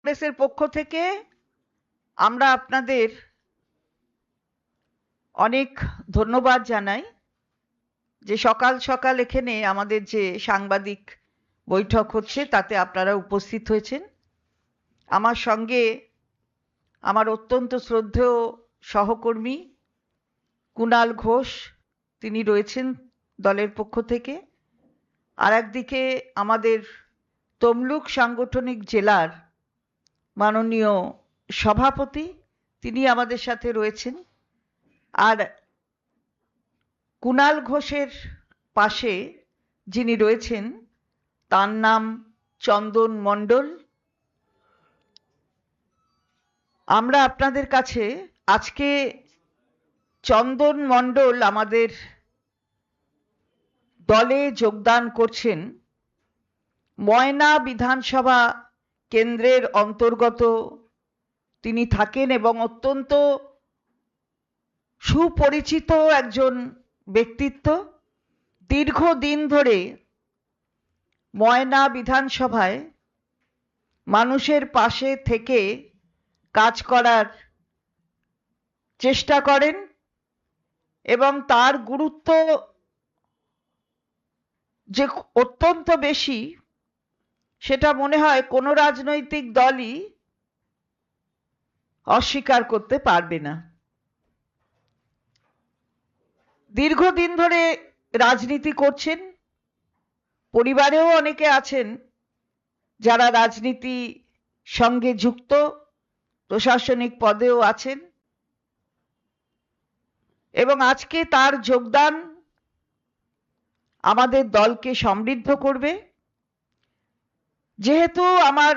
কংগ্রেসের পক্ষ থেকে আমরা আপনাদের অনেক ধন্যবাদ জানাই যে সকাল সকাল এখানে আমাদের যে সাংবাদিক বৈঠক হচ্ছে তাতে আপনারা উপস্থিত হয়েছেন। আমার সঙ্গে আমার অত্যন্ত শ্রদ্ধেয় সহকর্মী কুণাল ঘোষ তিনি রয়েছেন দলের পক্ষ থেকে। আর একদিকে আমাদের তমলুক সাংগঠনিক জেলার মাননীয় সভাপতি তিনি আমাদের সাথে রয়েছেন। আর কুণাল ঘোষের পাশে যিনি রয়েছেন তার নাম চন্দন মণ্ডল। আমরা আপনাদের কাছে আজকে চন্দন মণ্ডল আমাদের দলে যোগদান করছেন ময়না বিধানসভা কেন্দ্রের অন্তর্গত তিনি থাকেন এবং অত্যন্ত সুপরিচিত একজন ব্যক্তিত্ব। দীর্ঘদিন ধরে ময়না বিধানসভায় মানুষের পাশে থেকে কাজ করার চেষ্টা করেন এবং তার গুরুত্ব যে অত্যন্ত বেশি সেটা মনে হয় কোনো রাজনৈতিক দলই অস্বীকার করতে পারবে না। দীর্ঘদিন ধরে রাজনীতি করছেন, পরিবারেও অনেকে আছেন যারা রাজনীতি সঙ্গে যুক্ত, প্রশাসনিক পদেও আছেন এবং আজকে তার যোগদান আমাদের দলকে সমৃদ্ধ করবে। যেহেতু আমার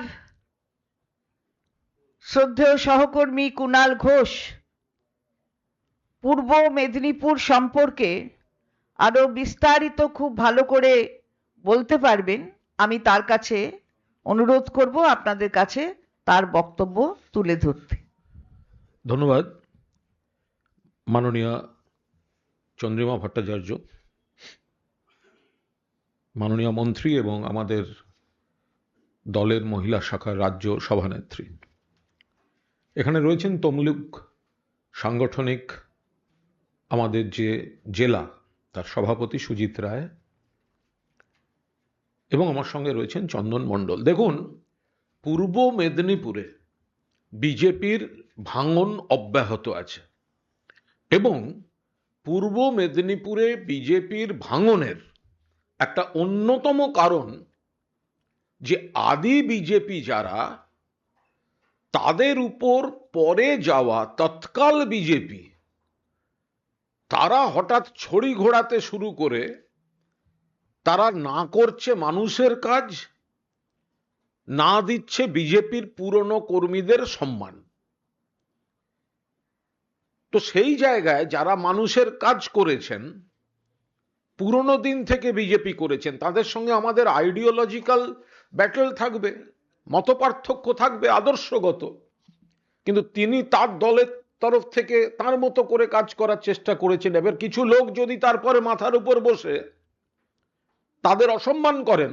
শ্রদ্ধেয় সহকর্মী কুণাল ঘোষ পূর্ব মেদিনীপুর সম্পর্কে আরো বিস্তারিত খুব ভালো করে বলতে পারবেন, আমি তার কাছে অনুরোধ করব আপনাদের কাছে তার বক্তব্য তুলে ধরতে। ধন্যবাদ মাননীয় চন্দ্রিমা ভট্টাচার্য, মাননীয় মন্ত্রী এবং আমাদের দলের মহিলা শাখার রাজ্য সভানেত্রী। এখানে রয়েছেন তমলুক সাংগঠনিক আমাদের যে জেলা তার সভাপতি সুজিত রায় এবং আমার সঙ্গে রয়েছেন চন্দন মণ্ডল। দেখুন, পূর্ব মেদিনীপুরে বিজেপির ভাঙন অব্যাহত আছে এবং পূর্ব মেদিনীপুরে বিজেপির ভাঙনের একটা অন্যতম কারণ যে আদি বিজেপি যারা তাদের উপর পরে যাওয়া তৎকাল বিজেপি তারা হঠাৎ ছড়ি ঘোরাতে শুরু করে তারা না করছে মানুষের কাজ, না দিচ্ছে বিজেপির পুরনো কর্মীদের সম্মান। তো সেই জায়গায় যারা মানুষের কাজ করেছেন, পুরনো দিন থেকে বিজেপি করেছেন, তাদের সঙ্গে আমাদের আইডিওলজিক্যাল ব্যাটল থাকবে, মতপার্থক্য থাকবে আদর্শগত, কিন্তু তিনি তার দলের তরফ থেকে তার মতো করে কাজ করার চেষ্টা করেছেন। এবার কিছু লোক যদি তারপরে মাথার উপর বসে তাদের অসম্মান করেন,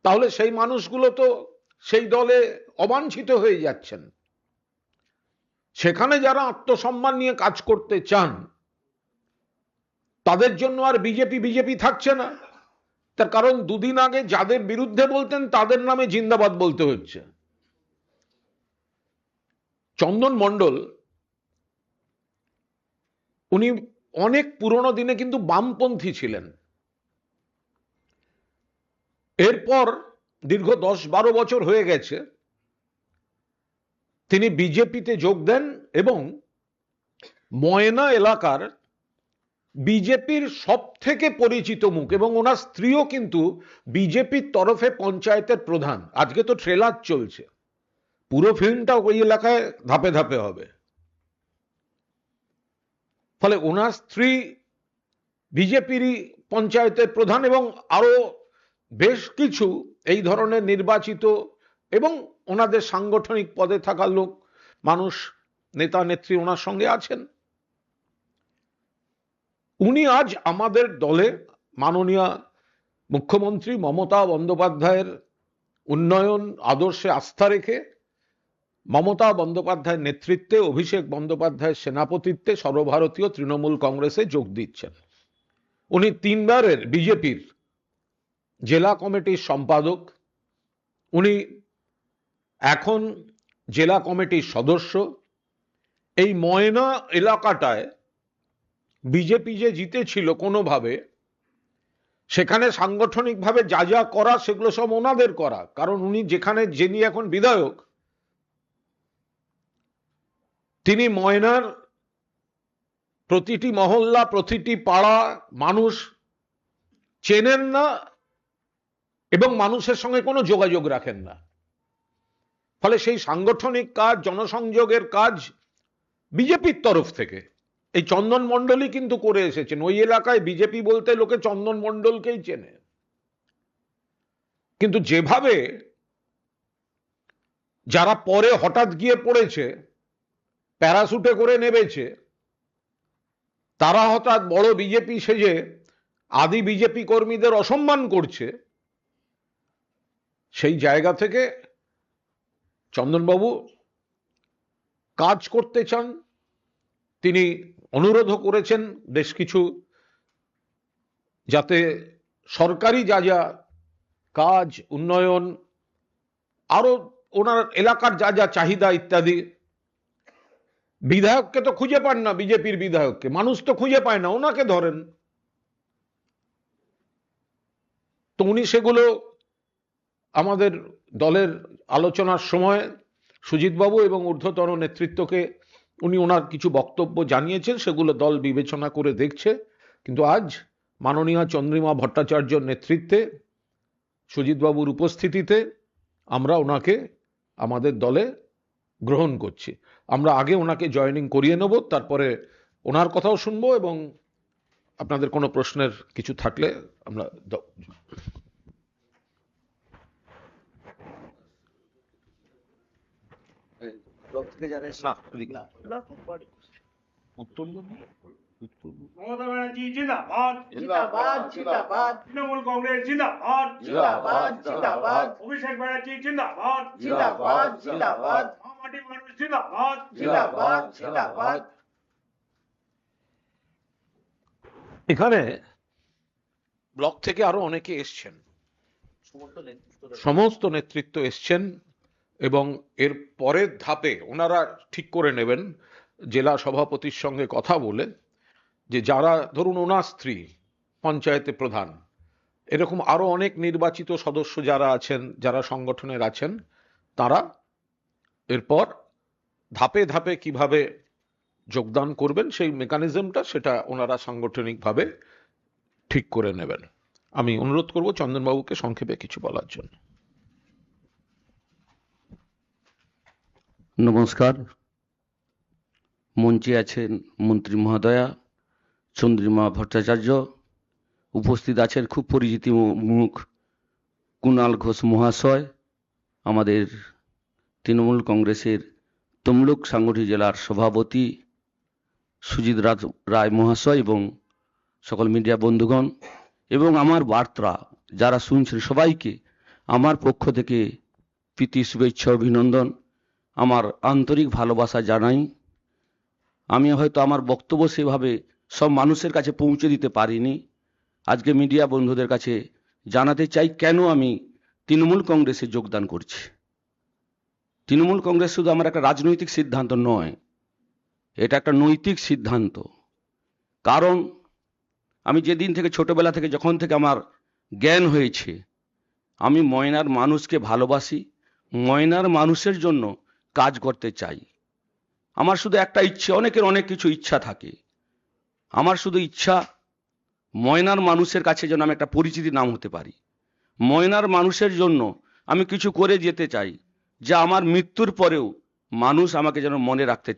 তাহলে সেই মানুষগুলো তো সেই দলে অবাঞ্ছিত হয়ে যাচ্ছেন। সেখানে যারা আত্মসম্মান নিয়ে কাজ করতে চান তাদের জন্য আর বিজেপি বিজেপি থাকছে না। তার কারণ দুদিন আগে যাদের বিরুদ্ধে বলতেন তাদের নামে জিন্দাবাদ বলতে হচ্ছে। চন্দন মণ্ডল উনি অনেক পুরনো দিনে কিন্তু বামপন্থী ছিলেন। এরপর দীর্ঘ 10-12 বছর হয়ে গেছে তিনি বিজেপিতে যোগ দেন এবং ময়না এলাকার বিজেপির সব থেকে পরিচিত মুখ, এবং ওনার স্ত্রীও কিন্তু বিজেপির তরফে পঞ্চায়েতের প্রধান। আজকে তো ট্রেলার চলছে, পুরো ফিল্মটা ওই এলাকায় ধাপে ধাপে হবে। ফলে ওনার স্ত্রী বিজেপিরই পঞ্চায়েতের প্রধান এবং আরো বেশ কিছু এই ধরনের নির্বাচিত এবং ওনাদের সাংগঠনিক পদে থাকা লোক, মানুষ, নেতা নেত্রী ওনার সঙ্গে আছেন। উনি আজ আমাদের দলে মাননীয় মুখ্যমন্ত্রী মমতা বন্দ্যোপাধ্যায়ের উন্নয়ন আদর্শে আস্থা রেখে মমতা বন্দ্যোপাধ্যায়ের নেতৃত্বে অভিষেক বন্দ্যোপাধ্যায়ের সেনাপতিত্বে সর্বভারতীয় তৃণমূল কংগ্রেসে যোগ দিচ্ছেন। উনি 3বারের বিজেপির জেলা কমিটির সম্পাদক, উনি এখন জেলা কমিটির সদস্য। এই ময়না এলাকাটায় বিজেপি যে জিতেছিল কোনোভাবে, সেখানে সাংগঠনিকভাবে যা যা করা সেগুলো সব ওনাদের করা, কারণ উনি যেখানে যিনি এখন বিধায়ক, তিনি ময়নার প্রতিটি মহল্লা প্রতিটি পাড়া মানুষ চেনেন না এবং মানুষের সঙ্গে কোনো যোগাযোগ রাখেন না। ফলে সেই সাংগঠনিক কাজ, জনসংযোগের কাজ বিজেপির তরফ থেকে এই চন্দন মণ্ডলই কিন্তু করে এসেছেন। ওই এলাকায় বিজেপি বলতে লোকে চন্দন মণ্ডলকেই চেনে। কিন্তু যেভাবে যারা পরে হঠাৎ গিয়ে পড়েছে, প্যারাসুটে করে নেমেছে, তারা হঠাৎ বড় বিজেপি সেজে আদি বিজেপি কর্মীদের অসম্মান করছে, সেই জায়গা থেকে চন্দনবাবু কাজ করতে চান। তিনি অনুরোধও করেছেন বেশ কিছু, যাতে সরকারি যা যা কাজ, উন্নয়ন, আরো ওনার এলাকার যা যা চাহিদা ইত্যাদি, বিধায়ককে তো খুঁজে পান না, বিজেপির বিধায়ককে মানুষ তো খুঁজে পায় না, ওনাকে ধরেন। তো উনি সেগুলো আমাদের দলের আলোচনার সময় সুজিতবাবু এবং ঊর্ধ্বতন নেতৃত্বকে উনি ওনার কিছু বক্তব্য জানিয়েছেন, সেগুলো দল বিবেচনা করে দেখছে। কিন্তু আজ মাননীয় চন্দ্রিমা ভট্টাচার্যর নেতৃত্বে, সুজিতবাবুর উপস্থিতিতে আমরা ওনাকে আমাদের দলে গ্রহণ করছি। আমরা আগে ওনাকে জয়েনিং করিয়ে নেব, তারপরে ওনার কথাও শুনবো এবং আপনাদের কোনো প্রশ্নের কিছু থাকলে আমরা মমতা ব্যানার্জি জিন্দাবাদ, জিন্দাবাদ জিন্দাবাদ তৃণমূল কংগ্রেস জিন্দাবাদ, জিন্দাবাদ জিন্দাবাদ অভিষেক ব্যানার্জি জিন্দাবাদ, জিন্দাবাদ জিন্দাবাদ মাটির মানুষ জিন্দাবাদ। জিন্দাবাদ জিন্দাবাদ। এখানে ব্লক থেকে আরো অনেকে এসছেন, সমস্ত নেতৃত্ব এসছেন এবং এর পরের ধাপে ওনারা ঠিক করে নেবেন জেলা সভাপতির সঙ্গে কথা বলে, যে যারা ধরুন ওনার স্ত্রী পঞ্চায়েতে প্রধান, এরকম আরো অনেক নির্বাচিত সদস্য যারা আছেন, যারা সংগঠনের আছেন, তারা এরপর ধাপে ধাপে কিভাবে যোগদান করবেন সেই মেকানিজমটা, সেটা ওনারা সাংগঠনিকভাবে ঠিক করে নেবেন। আমি অনুরোধ করব চন্দনবাবুকে সংক্ষেপে কিছু বলার জন্য। নমস্কার। মঞ্চে আছেন মন্ত্রী মহোদয়া চন্দ্রিমা ভট্টাচার্য, উপস্থিত আছেন খুব পরিচিত মুখ কুণাল ঘোষ মহাশয়, আমাদের তৃণমূল কংগ্রেসের তমলুক সাংগঠনিক জেলার সভাপতি সুজিত রায় মহাশয় এবং সকল মিডিয়া বন্ধুগণ, এবং আমার বার্তা যারা শুনছেন সবাইকে আমার পক্ষ থেকে প্রীতি শুভেচ্ছা অভিনন্দন, আমার আন্তরিক ভালোবাসা জানাই। আমি হয়তো আমার বক্তব্য সেভাবে সব মানুষের কাছে পৌঁছে দিতে পারিনি। আজকে মিডিয়া বন্ধুদের কাছে জানাতে চাই কেন আমি তৃণমূল কংগ্রেসে যোগদান করছি। তৃণমূল কংগ্রেস শুধু আমার একটা রাজনৈতিক সিদ্ধান্ত নয়, এটা একটা নৈতিক সিদ্ধান্ত। কারণ আমি যেদিন থেকে ছোটবেলা থেকে যখন থেকে আমার জ্ঞান হয়েছে, আমি ময়নার মানুষকে ভালোবাসি, ময়নার মানুষের জন্য কাজ করতে চাই। আমার শুধু একটা ইচ্ছে, অনেকের অনেক কিছু ইচ্ছা থাকে, আমার শুধু ইচ্ছা ময়নার মানুষের কাছে যেন আমি একটা পরিচিতি নাম হতে পারি। ময়নার মানুষের জন্য আমি কিছু করে যেতে চাই, যা আমার মৃত্যুর পরেও মানুষ আমাকে যেন মনে রাখতে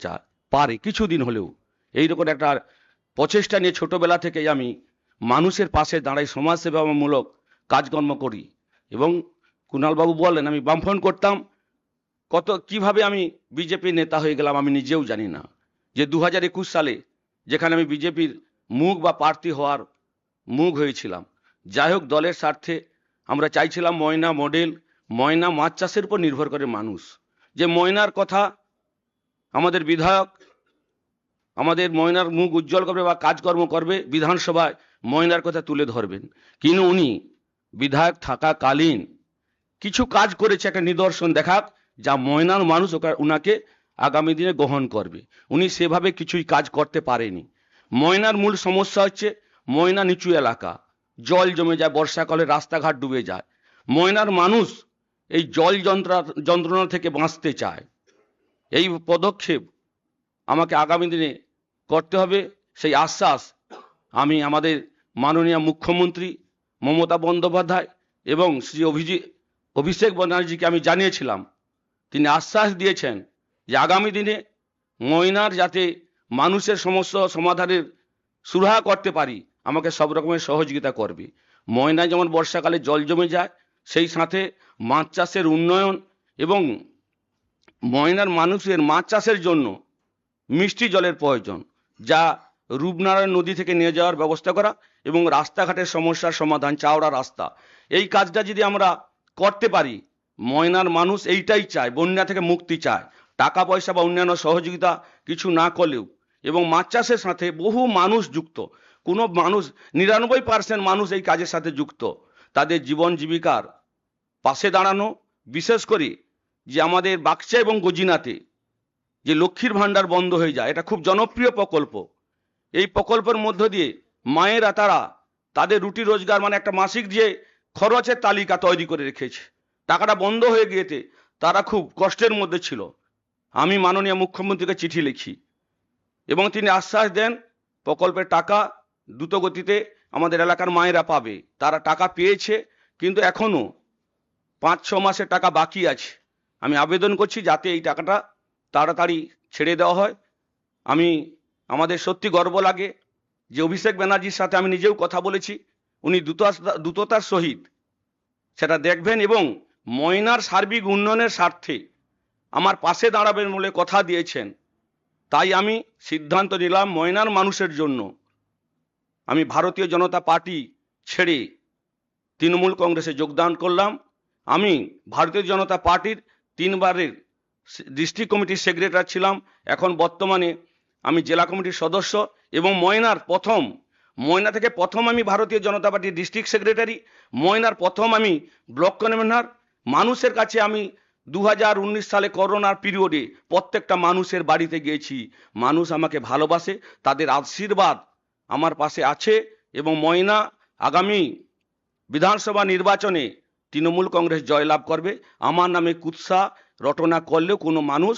পারে কিছুদিন হলেও। এইরকম একটা প্রচেষ্টা নিয়ে ছোটবেলা থেকেই আমি মানুষের পাশে দাঁড়াই, সমাজসেবামূলক কাজকর্ম করি। এবং কুণালবাবু বললেন আমি বামফ্রন্ট করতাম, কিভাবে আমি বিজেপি নেতা হয়ে গেলাম আমি নিজেও জানি না। যে 2021 সালে যেখানে আমি বিজেপির মুখ বা প্রার্থী হওয়ার মুখ হয়েছিলাম, যাই হোক দলের স্বার্থে আমরা চাইছিলাম ময়না মডেল ময়না মাছ চাষের উপর নির্ভর করে মানুষ। যে ময়নার কথা আমাদের বিধায়ক আমাদের ময়নার মুখ উজ্জ্বল করবে বা কাজকর্ম করবে, বিধানসভায় ময়নার কথা তুলে ধরবেন। কিন্তু উনি বিধায়ক থাকাকালীন কিছু কাজ করেছে, একটা নিদর্শন দেখাক যা ময়নার মানুষ ওনাকে আগামী দিনে গ্রহণ করবে। উনি সেভাবে কিছুই কাজ করতে পারেনি। ময়নার মূল সমস্যা হচ্ছে ময়না নিচু এলাকা, জল জমে যায়, বর্ষাকালে রাস্তাঘাট ডুবে যায়। ময়নার মানুষ এই জল যন্ত্রণা থেকে বাঁচতে চায়। এই পদক্ষেপ আমাকে আগামী দিনে করতে হবে, সেই আশ্বাস আমি আমাদের মাননীয় মুখ্যমন্ত্রী মমতা বন্দ্যোপাধ্যায় এবং শ্রী অভিষেক ব্যানার্জিকে আমি জানিয়েছিলাম। তিনি আশ্বাস দিয়েছেন যে আগামী দিনে ময়নার যাতে মানুষের সমস্যা সমাধানের সুরাহা করতে পারি, আমাকে সব রকমের সহযোগিতা করবে। ময়নায় যেমন বর্ষাকালে জল জমে যায়, সেই সাথে মাছ চাষের উন্নয়ন এবং ময়নার মানুষের মাছ চাষের জন্য মিষ্টি জলের প্রয়োজন, যা রূপনারায়ণ নদী থেকে নিয়ে যাওয়ার ব্যবস্থা করা এবং রাস্তাঘাটের সমস্যার সমাধান, চওড়া রাস্তা। এই কাজটা যদি আমরা করতে পারি, ময়নার মানুষ এইটাই চায়, বন্যা থেকে মুক্তি চায়। টাকা পয়সা বা অন্যান্য সহযোগিতা কিছু না করলেও, এবং মাছ চাষের সাথে বহু মানুষ যুক্ত, কোনো মানুষ 99% মানুষ এই কাজের সাথে যুক্ত। তাদের জীবন জীবিকার পাশে দাঁড়ানো, বিশেষ করে যে আমাদের বাক্সা এবং গজিনাতে যে লক্ষ্মীর ভাণ্ডার বন্ধ হয়ে যায়, এটা খুব জনপ্রিয় প্রকল্প। এই প্রকল্পের মধ্য দিয়ে মায়েরা তারা তাদের রুটি রোজগার মানে একটা মাসিক যে খরচের তালিকা তৈরি করে রেখেছে, টাকাটা বন্ধ হয়ে গিয়েছে, তারা খুব কষ্টের মধ্যে ছিল। আমি মাননীয় মুখ্যমন্ত্রীকে চিঠি লিখি এবং তিনি আশ্বাস দেন প্রকল্পের টাকা দ্রুত গতিতে আমাদের এলাকার মায়েরা পাবে। তারা টাকা পেয়েছে, কিন্তু এখনো 5-6 মাসের টাকা বাকি আছে। আমি আবেদন করছি যাতে এই টাকাটা তাড়াতাড়ি ছেড়ে দেওয়া হয়। আমাদের সত্যি গর্ব লাগে যে অভিষেক ব্যানার্জির সাথে আমি নিজেও কথা বলেছি, উনি দ্রুততার সহিত সেটা দেখবেন এবং ময়নার সার্বিক উন্নয়নের স্বার্থে আমার পাশে দাঁড়াবেন বলে কথা দিয়েছেন। তাই আমি সিদ্ধান্ত নিলাম ময়নার মানুষের জন্য আমি ভারতীয় জনতা পার্টি ছেড়ে তৃণমূল কংগ্রেসে যোগদান করলাম। আমি ভারতীয় জনতা পার্টির 3 বারের ডিস্ট্রিক্ট কমিটির সেক্রেটারি ছিলাম, এখন বর্তমানে আমি জেলা কমিটির সদস্য এবং ময়না থেকে প্রথম আমি ভারতীয় জনতা পার্টির ডিস্ট্রিক্ট সেক্রেটারি, ময়নার প্রথম আমি ব্লক কনভেনর। মানুষের কাছে আমি 2019 সালে করোনার পিরিয়ডে প্রত্যেকটা মানুষের বাড়িতে গিয়েছি, মানুষ আমাকে ভালোবাসে, তাদের আশীর্বাদ আমার পাশে আছে এবং ময়না আগামী বিধানসভা নির্বাচনে তৃণমূল কংগ্রেস জয়লাভ করবে। আমার নামে কুৎসা রটনা করলেও কোনো মানুষ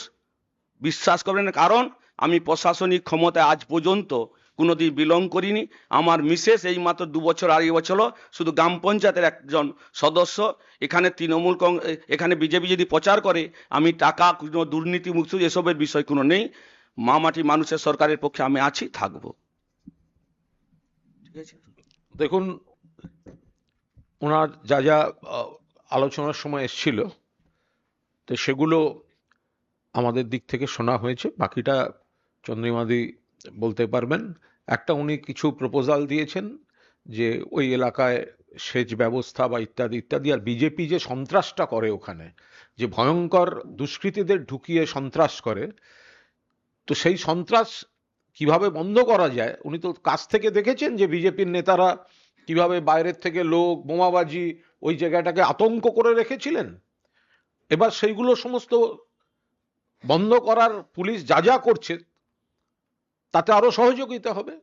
বিশ্বাস করবে না, কারণ আমি প্রশাসনিক ক্ষমতায় আজ পর্যন্ত কোনোদিন বিলং করিনি। আমার মিসেস এই মাত্র 2 বছর 2.5 বছর শুধু গ্রাম পঞ্চায়েতের একজন সদস্য। এখানে এখানে বিজেপি যদি প্রচার করে আমি টাকা কোনো দুর্নীতি মুক্ত এসবের বিষয় কোনো নেই। মাটি মানুষের সরকারের পক্ষে আমি আছি, থাকবো। ঠিক আছে, দেখুন, ওনার যা যা আলোচনার সময় এসছিল, তো সেগুলো আমাদের দিক থেকে শোনা হয়েছে, বাকিটা চন্দ্রিমাদি বলতে পারবেন। একটা উনি কিছু প্রপোজাল দিয়েছেন যে ওই এলাকায় সেচ ব্যবস্থা বা ইত্যাদি ইত্যাদি, আর বিজেপি যে সন্ত্রাসটা করে ওখানে, যে ভয়ঙ্কর দুষ্কৃতীদের ঢুকিয়ে সন্ত্রাস করে, তো সেই সন্ত্রাস কিভাবে বন্ধ করা যায় উনি তো কাছ থেকে দেখেছেন যে বিজেপির নেতারা কিভাবে বাইরের থেকে লোক বোমাবাজি ওই জায়গাটাকে আতঙ্ক করে রেখেছিলেন। এবার সেইগুলো সমস্ত বন্ধ করার পুলিশ যা যা করছে তাতে আরো সহযোগিতা হবে।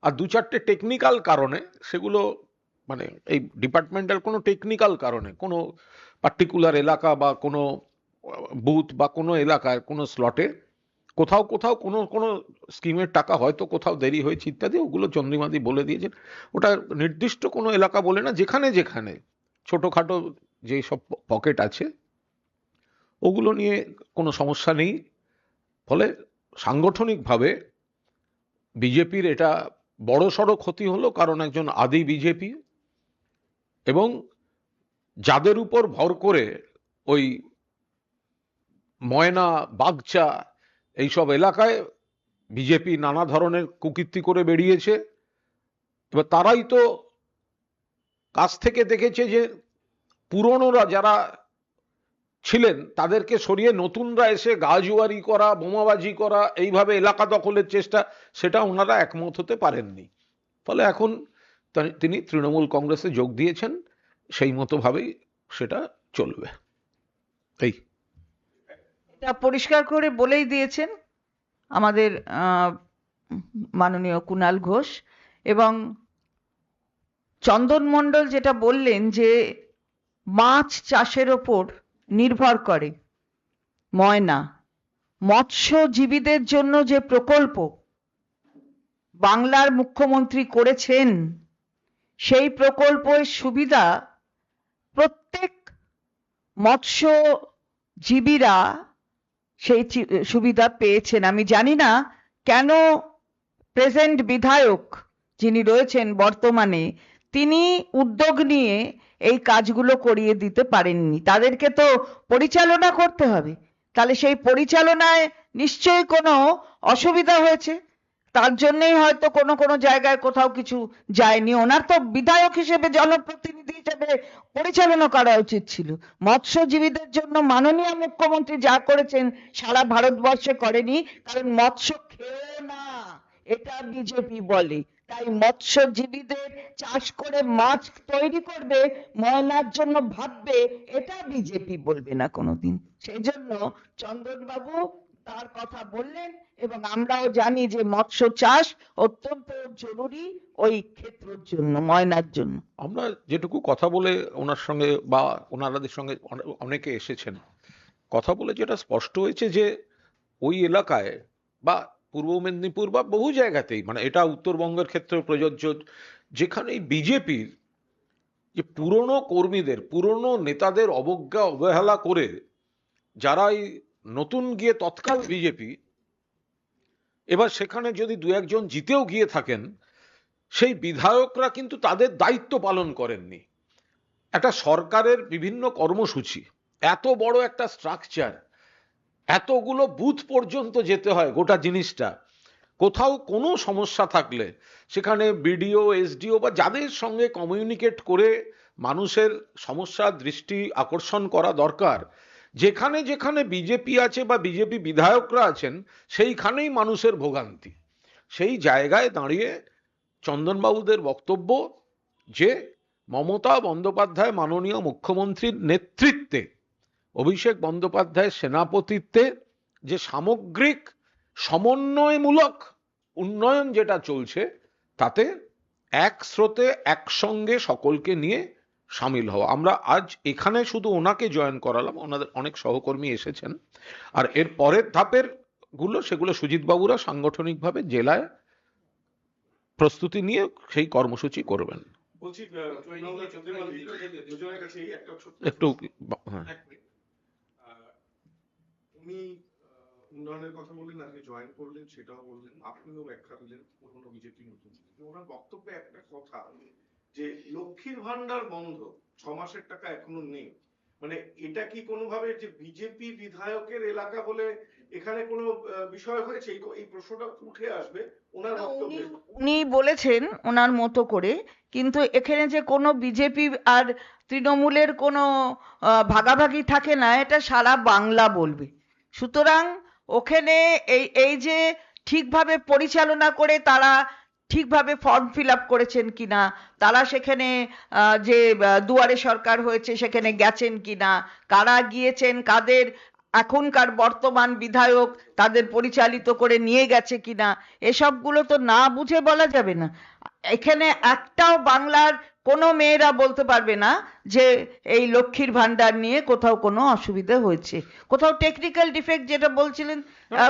আর 2-4টে টেকনিক্যাল কারণে সেগুলো মানে এই ডিপার্টমেন্টাল কোনো টেকনিক্যাল কারণে কোনো পার্টিকুলার এলাকা বা কোনো বুথ বা কোনো এলাকায় কোনো স্লটে কোথাও কোথাও কোনো কোনো স্কিমের টাকা হয়তো কোথাও দেরি হয়েছে ইত্যাদি, ওগুলো চন্দ্রিমাদি বলে দিয়েছেন। ওটা নির্দিষ্ট কোনো এলাকা বলে না, যেখানে যেখানে ছোটখাটো যে সব পকেট আছে ওগুলো নিয়ে কোনো সমস্যা নেই। ফলে সাংগঠনিকভাবে বিজেপির এটা বড়সড় ক্ষতি হলো, কারণ একজন আদি বিজেপি এবং যাদের উপর ভর করে ওই ময়না বাগচা এইসব এলাকায় বিজেপি নানা ধরনের কুকীর্তি করে বেরিয়েছে, এবার তারাই তো কাছ থেকে দেখেছে যে পুরনোরা যারা ছিলেন তাদেরকে সরিয়ে নতুনরা এসে গাজুয়ারি করা, বোমাবাজি করা, এইভাবে এলাকা দখলের চেষ্টা, সেটা ওনারা একমত হতে পারেননি। ফলে এখন তিনি তৃণমূল কংগ্রেসে যোগ দিয়েছেন, সেই মতো ভাবেই সেটা চলবে। এই এটা পরিষ্কার করে বলেই দিয়েছেন আমাদের মাননীয় কুণাল ঘোষ। এবং চন্দন মণ্ডল যেটা বললেন যে মাছ চাষের ওপর নির্ভর করে ময়না, মৎস্যজীবীদের জন্য যে প্রকল্প বাংলার মুখ্যমন্ত্রী করেছেন, সেই প্রকল্পের সুবিধা প্রত্যেক মৎস্যজীবীরা সেই সুবিধা পেয়েছেন। আমি জানি না কেন প্রেজেন্ট বিধায়ক যিনি রয়েছেন বর্তমানে, তিনি উদ্যোগ নিয়ে এই কাজগুলো করিয়ে দিতে পারেননি। তাদেরকে তো পরিচালনা করতে হবে, তাহলে সেই পরিচালনায় নিশ্চয়ই কোনো অসুবিধা হয়েছে, তার জন্যই হয়তো কোনো কোনো জায়গায় কোথাও কিছু যায়নি। ওনার তো বিধায়ক হিসেবে, জনপ্রতিনিধি হিসেবে পরিচালনা করা উচিত ছিল। মৎস্যজীবীদের জন্য মাননীয় মুখ্যমন্ত্রী যা করেছেন সারা ভারতবর্ষে করেনি, কারণ মৎস্য খেয়েও না এটা বিজেপি বলে, তাই মৎস্যজীবীদের চাষ করে মাছ তৈরি করবে, ময়নার জন্য ভাববে, এটা বিজেপি বলবে না কোনোদিন। সেই জন্য চন্দনবাবু তার কথা বললেন, এবং আমরাও জানি যে মৎস্য চাষ অত্যন্ত জরুরি ওই ক্ষেত্রের জন্য, ময়নার জন্য। আমরা যেটুকু কথা বলে ওনার সঙ্গে বা ওনারাদের সঙ্গে অনেকে এসেছেন, কথা বলে যেটা স্পষ্ট হয়েছে যে ওই এলাকায় বা পূর্ব মেদিনীপুর বা বহু জায়গাতেই, মানে এটা উত্তরবঙ্গের ক্ষেত্রে প্রযোজ্য, যেখানে বিজেপির যে পুরনো কর্মীদের, পুরনো নেতাদের অবজ্ঞা অবহেলা করে যারা এই নতুন গিয়ে তৎকাল বিজেপি, এবার সেখানে যদি দু একজন জিতেও গিয়ে থাকেন, সেই বিধায়করা কিন্তু তাদের দায়িত্ব পালন করেননি। একটা সরকারের বিভিন্ন কর্মসূচি, এত বড় একটা স্ট্রাকচার, এতগুলো বুথ পর্যন্ত যেতে হয় গোটা জিনিসটা, কোথাও কোনো সমস্যা থাকলে সেখানে বিডিও, এসডিও বা যাদের সঙ্গে কমিউনিকেট করে মানুষের সমস্যা দৃষ্টি আকর্ষণ করা দরকার, যেখানে যেখানে বিজেপি আছে বা বিজেপি বিধায়করা আছেন, সেইখানেই মানুষের ভোগান্তি। সেই জায়গায় দাঁড়িয়ে চন্দনবাবুদের বক্তব্য যে মমতা বন্দ্যোপাধ্যায় মাননীয় মুখ্যমন্ত্রীর নেতৃত্বে, অভিষেক বন্দ্যোপাধ্যায়ের সেনাপতিত্বে যে সামগ্রিক সমন্বয়মূলক উন্নয়ন যেটা চলছে, তাতে এক স্রোতে একসঙ্গে সকলকে নিয়ে সামিল হওয়া। আমরা আজ এখানে শুধু ওনাকে জয়েন করালাম, ওনাদের অনেক সহকর্মী এসেছেন, আর এর পরের ধাপের সেগুলো সুজিত বাবুরা সাংগঠনিকভাবে জেলায় প্রস্তুতি নিয়ে সেই কর্মসূচি করবেন। বলছি দুজনের কাছেই একটা ছোট্ট একটু হ্যাঁ। উনি উন্নয়নের কথা বললেন, আজকে জয়েন করলেন, সেটাও বললেন, আপনিও ব্যাখ্যা দিলেন পুরনো বিজেপি নতুন। ওনার বক্তব্যে একটা কথা যে লক্ষ্মীর ভান্ডার বন্ধ, 6 মাসের টাকা এখনো নেই, মানে এটা কি কোনোভাবে যে বিজেপি বিধায়কের এলাকা বলে এখানে কোনো বিষয় হয়েছে? এই প্রশ্নটা উঠে আসবে ওনার বক্তব্যে। উনি বলেছেন ওনার মতো করে, কিন্তু এখানে যে কোনো বিজেপি আর তৃণমূলের কোনো ভাগাভাগি থাকে না, এটা সারা বাংলা বলবে। সুতরাং ওখানে এই যে ঠিকভাবে পরিচালনা করে তারা ঠিকভাবে ফর্ম ফিল আপ করেছেন কিনা, তারা সেখানে যে দুয়ারে সরকার হয়েছে সেখানে গেছেন কিনা, কারা গিয়েছেন, কাদের এখনকার বর্তমান বিধায়ক তাদের পরিচালিত করে নিয়ে গেছে কিনা, এসবগুলো তো না বুঝে বলা যাবে না। এখানে একটাও বাংলার কোনো মেয়েরা বলতে পারবে না যে এই লক্ষ্মীর ভান্ডার নিয়ে কোথাও কোনো অসুবিধা হয়েছে, কোথাও টেকনিক্যাল ডিফেক্ট যেটা বলছিলেন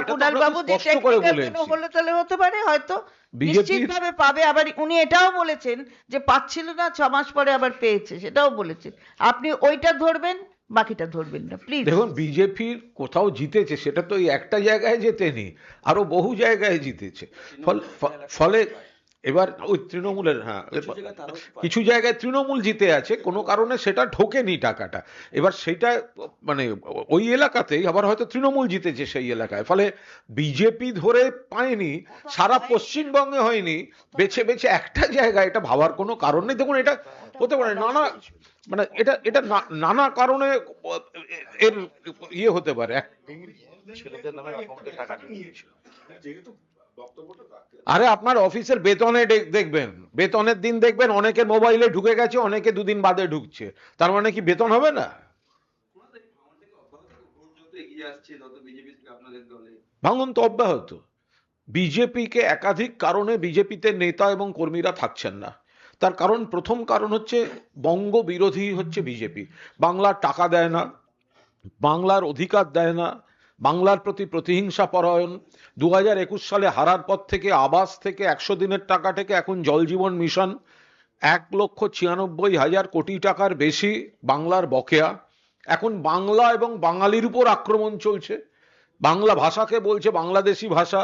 কুণাল বাবু, যে টেকনিক্যাল কোনো হলে তাহলে হতে পারে, হয়তো নিশ্চিতভাবে পাবে। আবার উনি এটাও বলেছেন যে পাচ্ছিল না, 6 মাস পরে আবার পেয়েছে, সেটাও বলেছেন। আপনি ওইটা ধরবেন, বাকিটা ধরবেন না প্লিজ। দেখুন, বিজেপির কোথাও জিতেছে সেটা তো এই একটা জায়গায় জেতেনি, আরো বহু জায়গায় জিতেছে। ফলে এবার ওই তৃণমূলের কিছু জায়গায় তৃণমূল জিতে আছে, কোনো কারণে সেটা ঢোকেনি টাকাটা, এবার সেটা মানে ওই এলাকাতেই আবার হয়তো তৃণমূল জিতেছে সেই এলাকায়, ফলে বিজেপি ধরে পায়নি, সারা পশ্চিমবঙ্গে হয়নি, বেছে বেছে একটা জায়গায়, এটা ভাবার কোনো কারণ নেই। দেখুন, এটা হতে পারে নানা মানে এটা এটা নানা কারণে এর ইয়ে হতে পারে। ছেলেদের নামে অ্যাকাউন্টে টাকা ঢুকিয়েছিল, যেহেতু বক্তব্যটা রাখতে আরে আপনার অফিসের বেতনে দেখবেন, বেতনের দিন দেখবেন অনেকের মোবাইলে ঢুকে গেছে, অনেকে দুদিন বাদে ঢুকছে, তার মানে কি বেতন হবে না? ভাঙন তো অব্যাহত। বিজেপিকে একাধিক কারণে বিজেপিতে নেতা এবং কর্মীরা থাকছেন না। তার কারণ, প্রথম কারণ হচ্ছে বঙ্গ বিরোধী হচ্ছে বিজেপি। বাংলার টাকা দেয় না, বাংলার অধিকার দেয় না, বাংলার প্রতি প্রতিহিংসা পরায়ণ। 2021 সালে হারার পর থেকে আবাস থেকে 100 দিনের টাকা থেকে এখন জল জীবন মিশন 1,96,000 কোটি টাকার বেশি বাংলার বকেয়া। এখন বাংলা এবং বাঙালির উপর আক্রমণ চলছে। বাংলা ভাষাকে বলছে বাংলাদেশি ভাষা,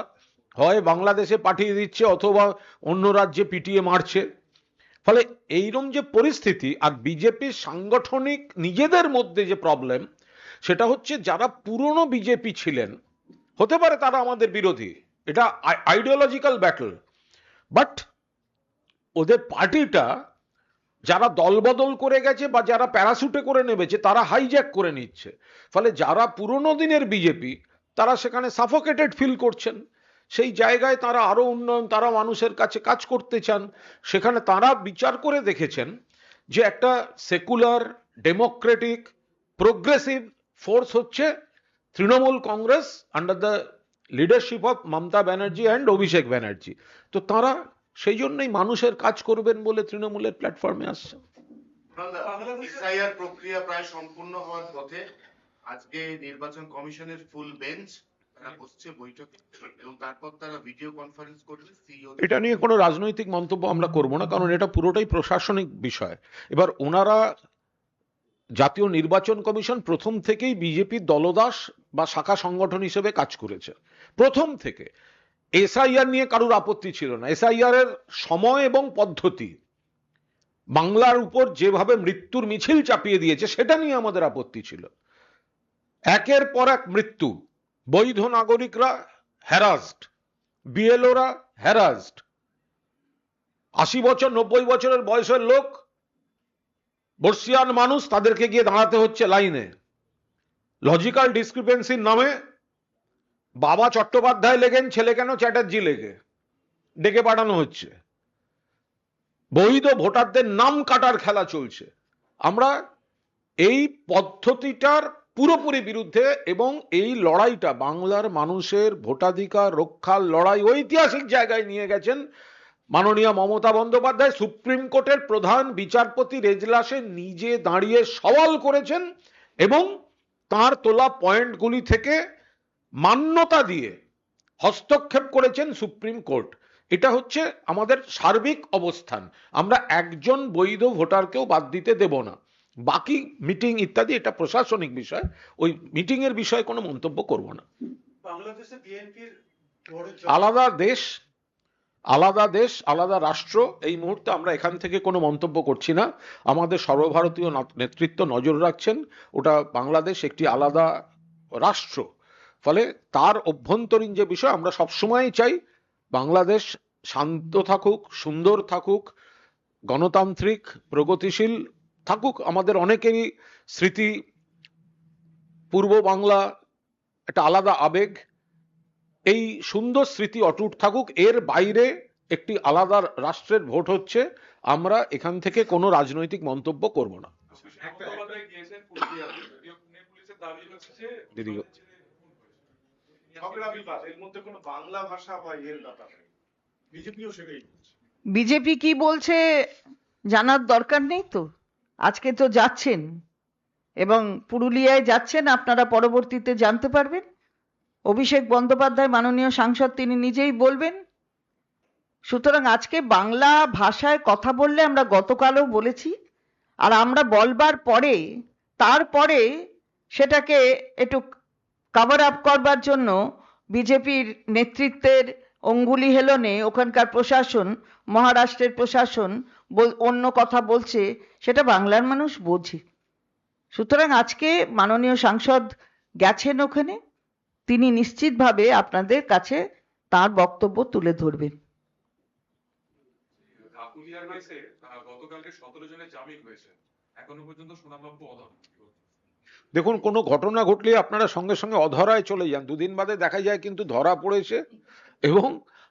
হয় বাংলাদেশে পাঠিয়ে দিচ্ছে অথবা অন্য রাজ্যে পিটিয়ে মারছে। ফলে এইরকম যে পরিস্থিতি, আর বিজেপির সাংগঠনিক নিজেদের মধ্যে যে প্রবলেম, সেটা হচ্ছে যারা পুরনো বিজেপি ছিলেন, হতে পারে তারা আমাদের বিরোধী, এটা আইডিওলজিক্যাল ব্যাটল, বাট ওদের পার্টিটা যারা দলবদল করে গেছে বা যারা প্যারাসুটে করে নেমেছে তারা হাইজ্যাক করে নিচ্ছে। ফলে যারা পুরনো দিনের বিজেপি তারা সেখানে সাফোকেটেড ফিল করছেন। সেই জায়গায় তারা আরো উন্নয়ন, তারা মানুষের কাছে কাজ করতে চান। সেখানে তারা বিচার করে দেখেছেন যে একটা সেকুলার, ডেমোক্রেটিক, প্রোগ্রেসিভ ফোর্স হচ্ছে Trinamool Congress under the leadership of Mamata Banerjee and Abhishek Banerjee. তো তারা সেই জন্যই মানুষের কাজ করবেন বলে তৃণমূলের প্ল্যাটফর্মে আসছে। এসআইআর প্রক্রিয়া প্রায় সম্পূর্ণ হওয়ার পথে। আজকে নির্বাচন কমিশনের ফুল বেঞ্চ তারা বসছে বৈঠকে এবং তারপর তারা ভিডিও কনফারেন্স করবে সিইও। এটা নিয়ে কোনো রাজনৈতিক মন্তব্য আমরা করব না, কারণ এটা পুরোটাই প্রশাসনিক বিষয়। এবার ওনারা, জাতীয় নির্বাচন কমিশন প্রথম থেকেই বিজেপির দলদাস বা শাখা সংগঠন হিসেবে কাজ করেছে, প্রথম থেকে। এসআইআর নিয়ে কারুর আপত্তি ছিল না। এসআইআর এর সময় এবং পদ্ধতি, বাংলার উপর যেভাবে মৃত্যুর মিছিল চাপিয়ে দিয়েছে, সেটা নিয়ে আমাদের আপত্তি ছিল। একের পর এক মৃত্যু, বৈধ নাগরিকরা হ্যারাসড, বিএলওরা হ্যারাসড, 80 বছর 90 বছরের বয়সের লোক, বর্ষিয়ান মানুষ, তাদেরকে গিয়ে দাঁড়াতে হচ্ছে লাইনে। লজিক্যাল ডিসক্রিপেন্সির নামে বাবা চট্টোপাধ্যায় লেগেন, ছেলে কেন চ্যাটার্জি লেগে, ডেকে পাঠানো হচ্ছে। বৈধ ভোটারদের নাম কাটার খেলা চলছে। আমরা এই পদ্ধতিটার পুরোপুরি বিরুদ্ধে, এবং এই লড়াইটা বাংলার মানুষের ভোটাধিকার রক্ষার লড়াই ঐতিহাসিক জায়গায় নিয়ে গেছেন মাননীয় মমতা বন্দ্যোপাধ্যায়। সুপ্রিম কোর্টের প্রধান বিচারপতির এজলাসে নিজে দাঁড়িয়ে সওয়াল করেছেন এবং তার তোলা পয়েন্টগুলি থেকে মান্যতা দিয়ে হস্তক্ষেপ করেছেন সুপ্রিম কোর্ট। এটা হচ্ছে আমাদের সার্বিক অবস্থান। আমরা একজন বৈধ ভোটারকেও বাদ দিতে দেব না। বাকি মিটিং ইত্যাদি এটা প্রশাসনিক বিষয়, ওই মিটিং এর বিষয়ে কোনো মন্তব্য করব না। বাংলাদেশে বিএনপির আলাদা দেশ, আলাদা দেশ, আলাদা রাষ্ট্র, এই মুহূর্তে আমরা এখান থেকে কোনো মন্তব্য করছি না। আমাদের সর্বভারতীয় নেতৃত্ব নজর রাখছেন, ওটা বাংলাদেশ একটি আলাদা রাষ্ট্র। ফলে তার অভ্যন্তরীণ যে বিষয়, আমরা সবসময় চাই বাংলাদেশ শান্ত থাকুক, সুন্দর থাকুক, গণতান্ত্রিক, প্রগতিশীল থাকুক। আমাদের অনেকেরই স্মৃতি, পূর্ব বাংলা একটা আলাদা আবেগ, এই সুন্দর স্মৃতি অটুট থাকুক। এর বাইরে একটি আলাদা রাষ্ট্রের ভোট হচ্ছে, আমরা এখান থেকে কোনো রাজনৈতিক মন্তব্য করব না। এর মধ্যে কোনো বাংলা ভাষা বা এর ব্যাপার নেই, বিজেপিও সেটাই বলছে। বিজেপি কি বলছে জানার দরকার নেই তো? আজকে তো যাচ্ছেন এবং পুরুলিয়ায় যাচ্ছেন, আপনারা পরবর্তীতে জানতে পারবেন। অভিষেক বন্দ্যোপাধ্যায় মাননীয় সাংসদ তিনি নিজেই বলবেন। সুতরাং আজকে বাংলা ভাষায় কথা বললে, আমরা গতকালও বলেছি, আর আমরা বলবার পরে তারপরে সেটাকে একটু কভার আপ করবার জন্য বিজেপির নেতৃত্বের অঙ্গুলি হেলনে ওখানকার প্রশাসন, মহারাষ্ট্রের প্রশাসন অন্য কথা বলছে, সেটা বাংলার মানুষ বোঝে। সুতরাং আজকে মাননীয় সাংসদ গেছেন ওখানে, তিনি নিশ্চিতভাবে আপনাদের কাছে তার বক্তব্য তুলে ধরবেন। ঢাকুরিয়ার কেসে গতকালকে 17 জনের জামিন হয়েছে, এখনো পর্যন্ত সোনাবাবু অধরা। দেখুন, কোনো ঘটনা ঘটলে আপনারা সঙ্গে সঙ্গে অধরায় চলে যান, দুদিন বাদে দেখা যায় কিন্তু ধরা পড়েছে এবং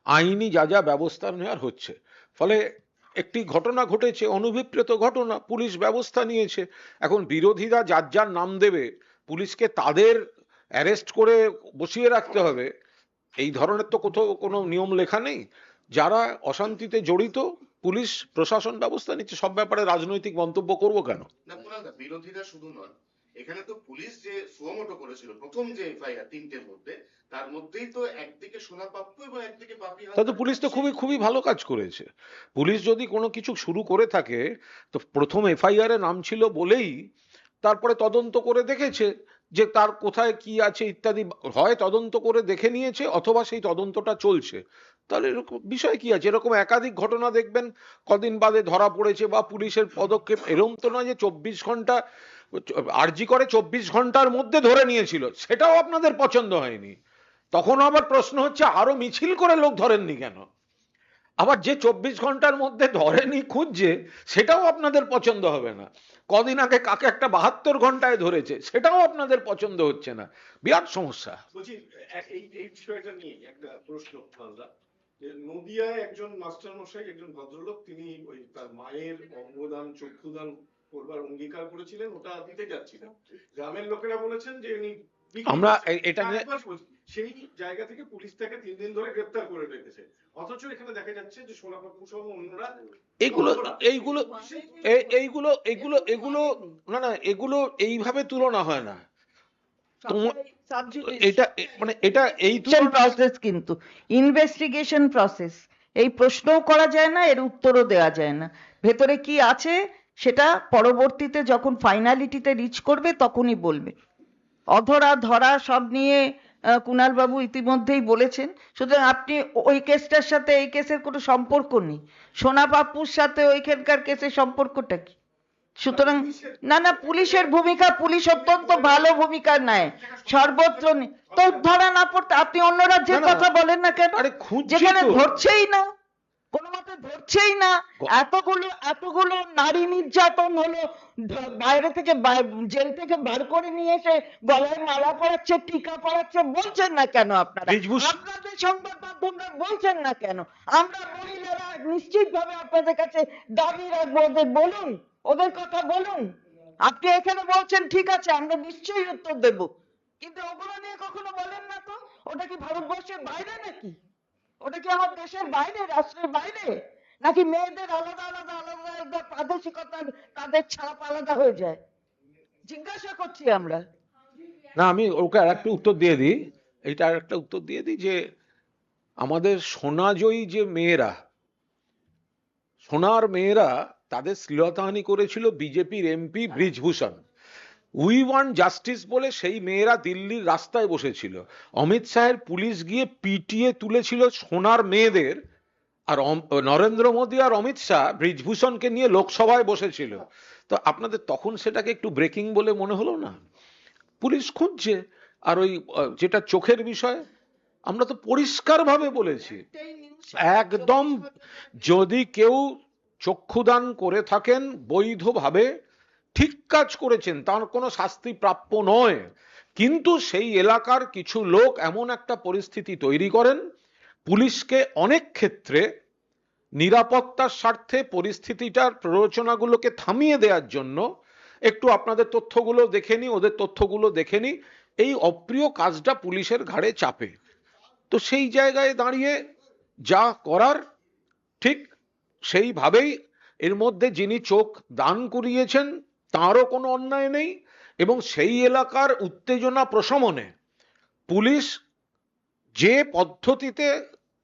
আইনি যা যা ব্যবস্থা নেওয়ার হচ্ছে। ফলে একটি ঘটনা ঘটেছে, অনভিপ্রেত ঘটনা, পুলিশ ব্যবস্থা নিয়েছে। এখন বিরোধীরা যার যার নাম দেবে, পুলিশকে তাদের অ্যারেস্ট করে বসিয়ে রাখতে হবে এই ধরনের তো কোথাও কোনো নিয়ম লেখা নেই। যারা অশান্তিতে জড়িত, পুলিশ প্রশাসন ব্যবস্থা নিচ্ছে। সব ব্যাপারে রাজনৈতিক মন্তব্য করব কেন? না কুণালদা, বিরোধীরা শুধু নয়, এখানে তো পুলিশ যে সুমোটো করেছিল প্রথম যে এফআইআর তিনটের মধ্যে, তার মধ্যেই তো একদিকে সোনা পাপ্পু এবং একদিকে পাপি তা তো পুলিশ তো খুবই খুবই ভালো কাজ করেছে। পুলিশ যদি কোনো কিছু শুরু করে থাকে, তো প্রথম এফআইআর এ নাম ছিল বলেই তারপরে তদন্ত করে দেখেছে যে তার কোথায় কি আছে ইত্যাদি, হয় তদন্ত করে দেখে নিয়েছে অথবা সেই তদন্তটা চলছে। তাহলে এরকম বিষয় কি আছে? এরকম একাধিক ঘটনা দেখবেন কদিন বাদে ধরা পড়েছে বা পুলিশের পদক্ষেপ। এরকম তো নয় যে 24 ঘন্টা, আরজি করে 24 ঘন্টার মধ্যে ধরে নিয়েছিল, সেটাও আপনাদের পছন্দ হয়নি। তখন আবার প্রশ্ন হচ্ছে আরো মিছিল করে লোক ধরেননি কেন? আবার যে 24 ঘন্টার মধ্যে ধরেনি খুঁজছে, সেটাও আপনাদের পছন্দ হবে না। কদিন আগে কাকে একটা 72 ঘন্টায় ধরেছে, সেটাও আপনাদের পছন্দ হচ্ছে না। বিরাট সমস্যা। বলছি এই বিষয়টা নিয়ে একটা প্রশ্ন দাদা, যে নদিয়ায় একজন মাস্টার মশাই, একজন ভদ্রলোক, তিনি ওই তার মায়ের অঙ্গদান চক্ষুদান করবার অঙ্গীকার করেছিলেন, ওটা দিতে যাচ্ছিলেন। গ্রামের লোকেরা বলেছেন যে উনি আমরা এটা নিয়ে সেই জায়গা থেকে পুলিশ তাকে 3 দিন ধরে গ্রেফতার করে রেখেছে। অথচ এখানে দেখা যাচ্ছে যে সোনা পাপ্পু সহ অন্যরা এইগুলো এইগুলো এইগুলো এগুলো এগুলো না না, এগুলো এইভাবে তুলনা হয় না। এটা মানে এটা এই প্রসেস, কিন্তু ইনভেস্টিগেশন প্রসেস। এই প্রশ্নও করা যায় না, এর উত্তরও দেওয়া যায় না। ভেতরে কি আছে সেটা পরবর্তীতে যখন ফাইনালিটিতে রিচ করবে তখনই বলবে। অধরা ধরা সব নিয়ে কুণাল বাবু ইতিমধ্যেই বলেছেন। সুতরাং আপনি ওই কেসটার সাথে এই কেসের কোনো সম্পর্ক নেই, সোনা পাপ্পুর সাথে ওইখানকার কেসের সম্পর্কটা কি? সুতরাং না না, পুলিশের ভূমিকা, পুলিশ অত্যন্ত ভালো ভূমিকা নেয় সর্বত্র। তো ধরা না পড়তে আপনি অন্য রাজ্যের কথা বলেন না কেন, যেখানে ধরছেই না, কোনো মতে ধরছেই না। এতগুলো নারী নির্যাতন হলো, বাইরে থেকে জেল থেকে বার করে নিয়ে এসে গলায় মালা পরাচ্ছে, টিকা পরাচ্ছে, বলছেন না কেন আপনারা? আপনাদের সংবাদ মাধ্যমরা বলছেন না কেন? আমরা মহিলারা নিশ্চিত ভাবে আপনাদের কাছে দাবি রাখবো, ওদের বলুন, ওদের কথা বলুন। আপনি এখানে বলছেন ঠিক আছে, আমরা নিশ্চয়ই উত্তর দেব, কিন্তু ওগুলো নিয়ে কখনো বলেন না তো। ওটা কি ভারতবর্ষের বাইরে নাকি? ওটা কি আমার দেশের বাইরে, রাষ্ট্রের বাইরে? নাকি মেয়েদের আলাদা আলাদা আলাদা আলাদা প্রাদেশিকতার তাদের ছাপ আলাদা হয়ে যায়? জিজ্ঞাসা করছি আমরা। না, আমি ওকে আর একটা উত্তর দিয়ে দিই, এইটা আর একটা উত্তর দিয়ে দিই যে আমাদের সোনাজয়ী যে মেয়েরা, সোনার মেয়েরা, তাদের শ্লীলতাহানি করেছিল বিজেপির MP Brij Bhushan. We want justice বলে সেই মেয়েরা দিল্লির রাস্তায় বসেছিল। অমিত শাহের পুলিশ গিয়ে পিটিয়ে তুলেছিল সোনার মেয়েদের, আর নরেন্দ্র মোদী আর অমিত শাহ ব্রিজভূষণকে নিয়ে লোকসভায় বসেছিল। তো আপনাদের তখন সেটাকে একটু ব্রেকিং বলে মনে হলো না? পুলিশ খুঁজছে। আর ওই যেটা চোখের বিষয়, আমরা তো পরিষ্কারভাবে বলেছি একদম, যদি কেউ চক্ষুদান করে থাকেন বৈধভাবে, ঠিক কাজ করেছেন, তার কোনো শাস্তি প্রাপ্য নয়। কিন্তু সেই এলাকার কিছু লোক এমন একটা পরিস্থিতি তৈরি করেন, পুলিশকে অনেক ক্ষেত্রে নিরাপত্তার স্বার্থে পরিস্থিতিটার প্ররোচনাগুলোকে থামিয়ে দেওয়ার জন্য, একটু আপনাদের তথ্যগুলো দেখে নি, ওদের তথ্যগুলো দেখে নি, এই অপ্রিয় কাজটা পুলিশের ঘাড়ে চাপে। তো সেই জায়গায় দাঁড়িয়ে যা করার ঠিক সেইভাবেই, এর মধ্যে যিনি চোখ দান করিয়েছেন তারও কোনো অন্যায় নেই, এবং সেই এলাকার উত্তেজনা প্রশমনে পুলিশ যে পদ্ধতিতে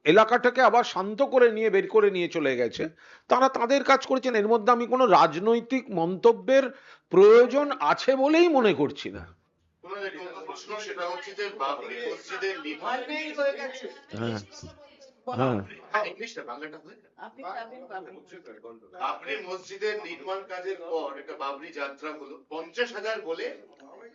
এলাকাটাকে আবার শান্ত করে নিয়ে বের করে নিয়ে চলে গেছে, তারা তাদের কাজ করেছেন। এর মধ্যে আমি কোনো রাজনৈতিক মন্তব্যের প্রয়োজন আছে বলেই মনে করছি না। সেটা হচ্ছে যে বাবরি মসজিদের বাবরি মসজিদের নির্মাণ কাজের পর একটা বাবরি যাত্রা হলো, 50,000 বলে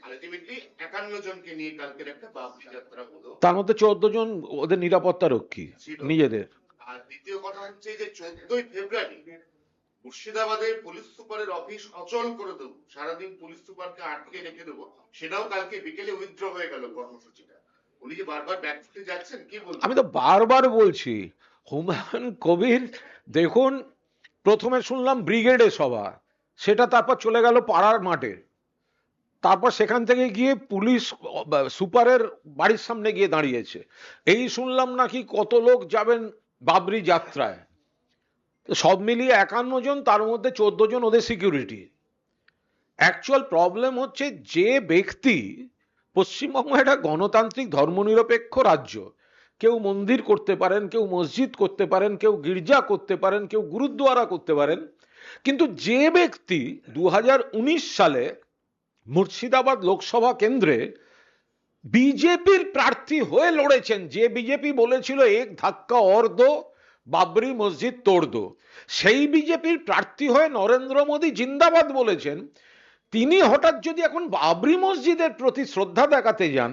আলটিমেটলি 51 জনকে নিয়ে কালকের একটা বাবরি যাত্রা হলো, তার মধ্যে 14 জন ওদের নিরাপত্তা রক্ষী নিজেদের। আর দ্বিতীয় কথা হচ্ছে যে 14ই ফেব্রুয়ারি মুর্শিদাবাদের পুলিশ সুপারের অফিস অচল করে দেবো, সারাদিন পুলিশ সুপারকে আটকে রেখে দেবো, সেটাও কালকে বিকেলে উইথড্র হয়ে গেল কর্মসূচিটা। উনি যে বারবার ব্যাকফুটে যাচ্ছেন, কি বলবেন? আমি তো বারবার বলছি, হুমায়ুন কবির দেখুন, প্রথমে শুনলাম ব্রিগেডে সভা, সেটা তারপর চলে গেল পাড়ার মাঠে, তারপর সেখান থেকে গিয়ে পুলিশ সুপারের বাড়ির সামনে গিয়ে দাঁড়িয়েছে। এই শুনলাম নাকি কত লোক যাবেন বাবরি যাত্রায়, সব মিলিয়ে 51 জন, তার মধ্যে 14 জন ওদের সিকিউরিটি। অ্যাকচুয়াল প্রবলেম হচ্ছে, যে ব্যক্তি, পশ্চিমবঙ্গ একটা গণতান্ত্রিক ধর্মনিরপেক্ষ রাজ্য, কেউ মন্দির করতে পারেন, কেউ মসজিদ করতে পারেন, কেউ গির্জা করতে পারেন, কেউ গুরুদ্বারা করতে পারেন, কিন্তু যে ব্যক্তি 2019 সালে মুর্শিদাবাদ লোকসভা কেন্দ্রে বিজেপির প্রার্থী হয়ে লড়েছেন, যে বিজেপি বলেছিল এক ধাক্কা অর দো, বাবরি মসজিদ তোড় দো, সেই বিজেপির প্রার্থী হয়ে নরেন্দ্র মোদী জিন্দাবাদ বলেছেন, তিনি হঠাৎ যদি এখন বাবরি মসজিদের প্রতি শ্রদ্ধা দেখাতে যান,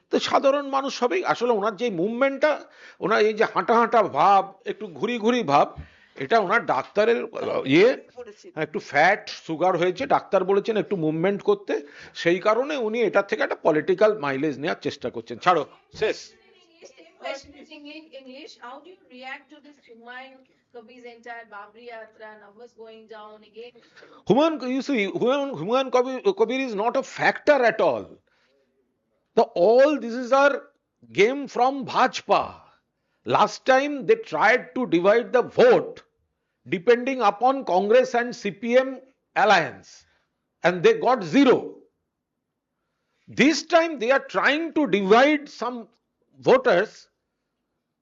তো সাধারণ মানুষ সবাই আসলে ওনার যে মুভমেন্টটা, ওনার এই যে হাঁটা হাঁটা ভাব, একটু ঘুরি ঘুরি ভাব, এটা ওনার ডাক্তারের একটু ফ্যাট সুগার হয়েছে, ডাক্তার বলেছেন একটু মুভমেন্ট করতে, সেই কারণে উনি এটা থেকে একটা পলিটিক্যাল মাইলেজ নেওয়ার চেষ্টা করছেন। ছাড়ো, শেষ। Same question in English. How do you react to this Humayun Kabir's entire Babri Yatra numbers going down again? Humayun Kabir is not a factor at all. All this is our game from Bhajpa. Last time they tried to divide the vote depending upon Congress and CPM alliance, and they got 0. This time they are trying to divide some voters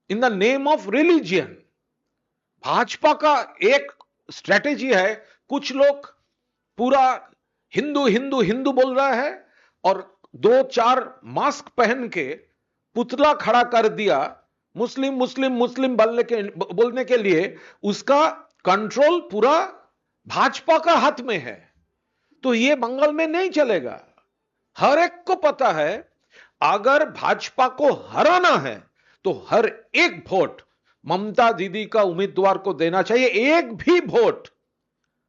in the name of religion. Bhajpa का एक strategy है, कुछ लोग पूरा हिंदू हिंदू हिंदू बोल रहा है और 2-4 मास्क पहन के पुतला खड़ा कर दिया मुस्लिम मुस्लिम मुस्लिम बोलने के लिए, उसका कंट्रोल पूरा भाजपा का हाथ में है। तो ये बंगाल में नहीं चलेगा। हर एक को पता है, अगर भाजपा को हराना है तो हर एक वोट ममता दीदी का उम्मीदवार को देना चाहिए। एक भी वोट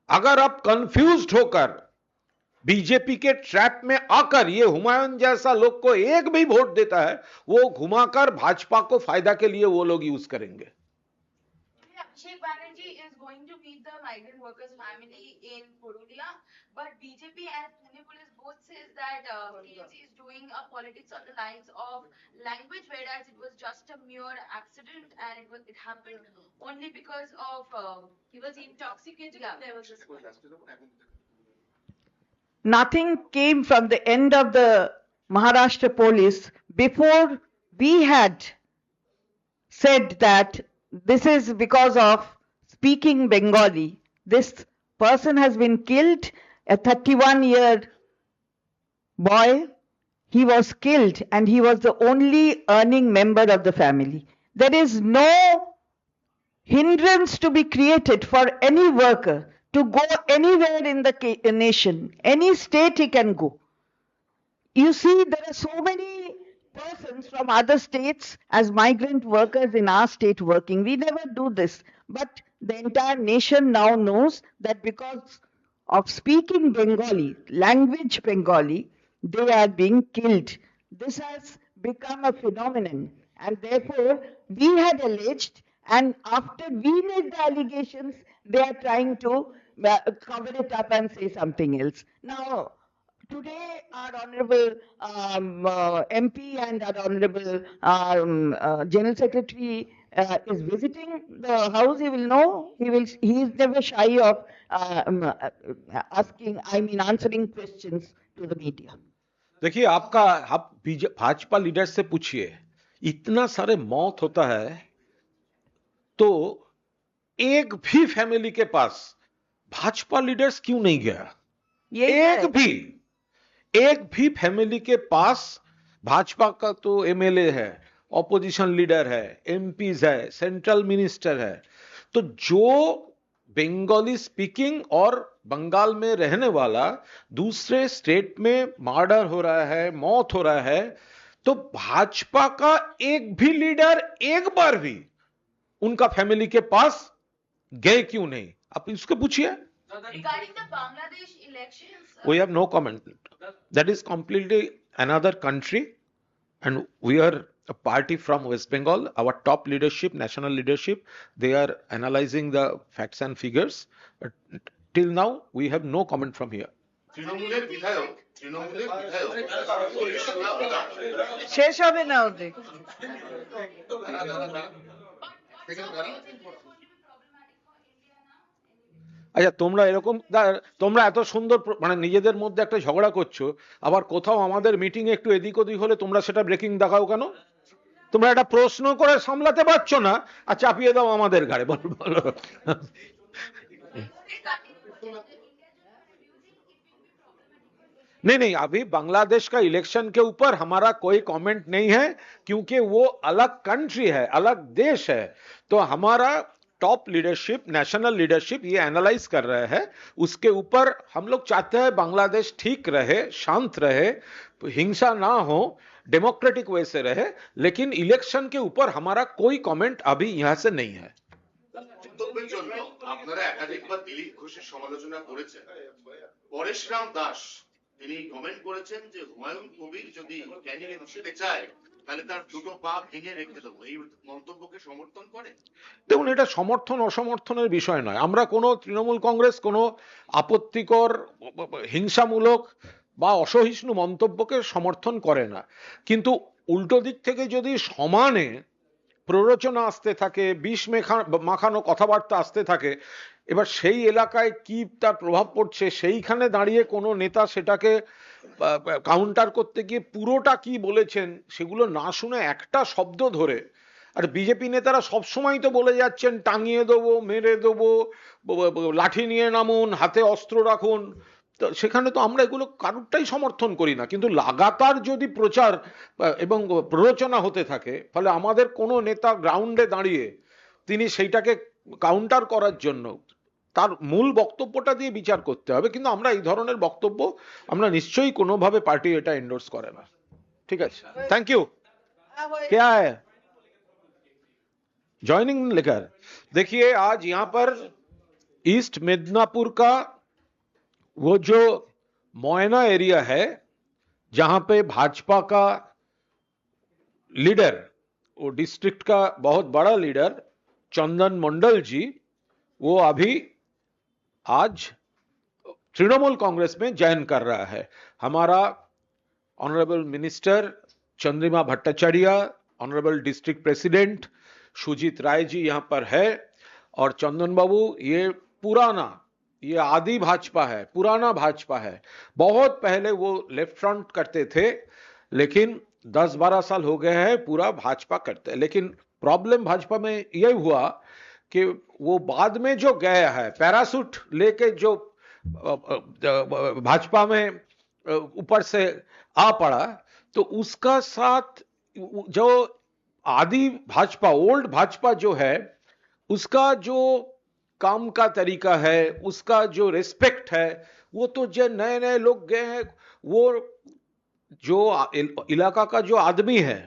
अगर आप कंफ्यूज्ड होकर बीजेपी के ट्रैप में आकर ये हुमायूं जैसा लोग को एक भी वोट देता है, वो घुमाकर भाजपा को फायदा के लिए वो लोग यूज करेंगे। Abhishek Banerjee is going to meet the migrant workers' family in Purulia, but BJP and Pune Police both says that TMC is doing a politics on the lines of language, whereas it was just a mere accident and it happened only because of he was intoxicated. Yeah. There was this. Nothing came from the end of the Maharashtra police before we had said that this is because of speaking Bengali. This person has been killed, a 31-year boy. He was killed and he was the only earning member of the family. There is no hindrance to be created for any worker to go anywhere in the nation. Any state he can go. You see, there are so many persons from other states as migrant workers in our state working. We never do this. But the entire nation now knows that because of speaking Bengali, language Bengali, they are being killed. This has become a phenomenon. And therefore, we had alleged, and after we made the allegations, they are trying to cover it up and say something else. Now, today, our Honorable MP and our Honorable General Secretary is visiting the house. He will know. He is never shy of answering questions to the media. देखिए, आप Bhajpa leader से पूछिए, इतना सारे मौत होता है तो एक भी फैमिली के पास भाजपा लीडर्स क्यों नहीं गया? एक भी फैमिली के पास भाजपा का तो एमएलए है, ऑपोजिशन लीडर है, एमपीज है, सेंट्रल मिनिस्टर है, तो जो बंगाली स्पीकिंग और बंगाल में रहने वाला दूसरे स्टेट में मर्डर हो रहा है, मौत हो रहा है, तो भाजपा का एक भी लीडर एक बार भी उनका फैमिली के पास गए क्यों नहीं? आप इसको पूछिए. Regarding the Bangladesh elections, We have no comment. That is completely another country, and we are a party from West Bengal. Our top leadership, national leadership, they are analyzing the facts and figures. But till now, we have no comment from here. তৃণমূলের বিধায়ক শেষ হবে না ওদের। but sir, do you think it's going to be problematic for India now? আচ্ছা, তোমরা এত সুন্দর মানে নিজেদের মধ্যে একটা ঝগড়া করছো, আবার কোথাও আমাদের মিটিং একটু এদিক ওদিক হলে তোমরা সেটা ব্রেকিং দেখাও কেন? তোমরা একটা প্রশ্ন করে সামলাতে পারছো না আর চাপিয়ে দাও আমাদের ঘাড়ে। বলো বলো। नहीं, अभी बांग्लादेश का इलेक्शन के ऊपर हमारा कोई कमेंट नहीं है, क्योंकि वो अलग कंट्री है, अलग देश है। तो हमारा टॉप लीडरशिप, नेशनल लीडरशिप ये एनालाइज कर रहे हैं। उसके ऊपर हम लोग चाहते हैं बांग्लादेश ठीक रहे, शांत रहे, हिंसा ना हो, डेमोक्रेटिक वे से रहे, लेकिन इलेक्शन के ऊपर हमारा कोई कमेंट अभी यहाँ से नहीं है। বক্তব্যের জন্য আপনারা একাধিকবার দিলীপ ঘোষের সমালোচনা করেছেন। পরেশরাম দাস তিনি কমেন্ট করেছেন যে হুমায়ুন কবির যদি ক্যান্ডিডেট হতে চায় তাহলে তার দুটো পা ভেঙে রেখে দেবো, এই মন্তব্যকে সমর্থন করে? দেখুন, এটা সমর্থন অসমর্থনের বিষয় নয়। আমরা কোনো তৃণমূল কংগ্রেস কোনো আপত্তিকর, হিংসামূলক বা অসহিষ্ণু মন্তব্যকে সমর্থন করে না, কিন্তু উল্টো দিক থেকে যদি সমানে প্ররোচনা আসতে থাকে, বিষ মাখানো কথাবার্তা আসতে থাকে, এবার সেই এলাকায় কি তার প্রভাব পড়ছে, সেইখানে দাঁড়িয়ে কোনো নেতা সেটাকে কাউন্টার করতে গিয়ে পুরোটা কি বলেছেন সেগুলো না শুনে একটা শব্দ ধরে, আর বিজেপি নেতারা সবসময় তো বলে যাচ্ছেন টাঙিয়ে দেবো, মেরে দেবো, লাঠি নিয়ে নামুন, হাতে অস্ত্র রাখুন, তো সেখানে তো আমরা এগুলো কারোরটাই সমর্থন করি না। কিন্তু লাগাতার যদি প্রচার এবং প্ররোচনা হতে থাকে, ফলে আমাদের কোনো নেতা গ্রাউন্ডে দাঁড়িয়ে তিনি সেইটাকে কাউন্টার করার জন্য তার মূল বক্তব্যটা দিয়ে বিচার করতে হবে। কিন্তু আমরা এই ধরনের বক্তব্য আমরা নিশ্চয়ই কোনোভাবে পার্টি এটা এন্ডোর্স করে না। ঠিক আছে, थैंक यू। क्या है ज्वाइनिंग लेकर? देखिए, आज यहाँ पर ईस्ट मिदनापुर का वो जो मोयना एरिया है, जहां पे भाजपा का लीडर, वो डिस्ट्रिक्ट का बहुत बड़ा लीडर चंदन मंडल जी, वो अभी आज तृणमूल कांग्रेस में ज्वाइन कर रहा है। हमारा honourable minister Chandrima Bhattacharya, honourable district president Sujit Roy ji यहाँ पर है, और चंदन बाबू ये पुराना, ये आदि भाजपा है, पुराना भाजपा है। बहुत पहले वो लेफ्ट फ्रंट करते थे, लेकिन 10-12 साल हो गए हैं पूरा भाजपा करते हैं। लेकिन प्रॉब्लम भाजपा में यह हुआ कि वो बाद में जो गया है, पैरासूट लेके जो भाजपा में ऊपर से आ पड़ा, तो उसका साथ जो आदि भाजपा, ओल्ड भाजपा जो है, उसका जो काम का तरीका है, उसका जो रिस्पेक्ट है, वो तो जो नए नए लोग गए हैं, वो जो इलाका का जो आदमी है,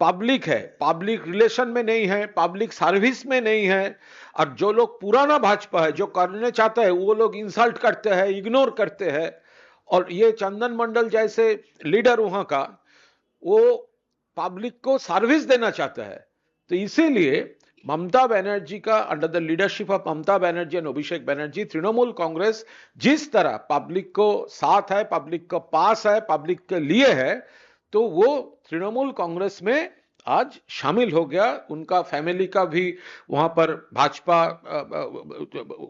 पब्लिक है, पब्लिक रिलेशन में नहीं है, पब्लिक सर्विस में नहीं है, और जो लोग पुराना भाजपा है जो करने चाहता है वो लोग इंसल्ट करते हैं, इग्नोर करते हैं। और ये चंदन मंडल जैसे लीडर वहां का, वो पब्लिक को सर्विस देना चाहता है। तो इसीलिए ममता बनर्जी का, under the leadership of Mamata Banerjee and Abhishek Banerjee, Trinamool Congress जिस तरह पब्लिक को साथ है, पब्लिक को पास है, पब्लिक के लिए है, तो वो तृणमूल कांग्रेस में आज शामिल हो गया। उनका फैमिली का भी वहां पर भाजपा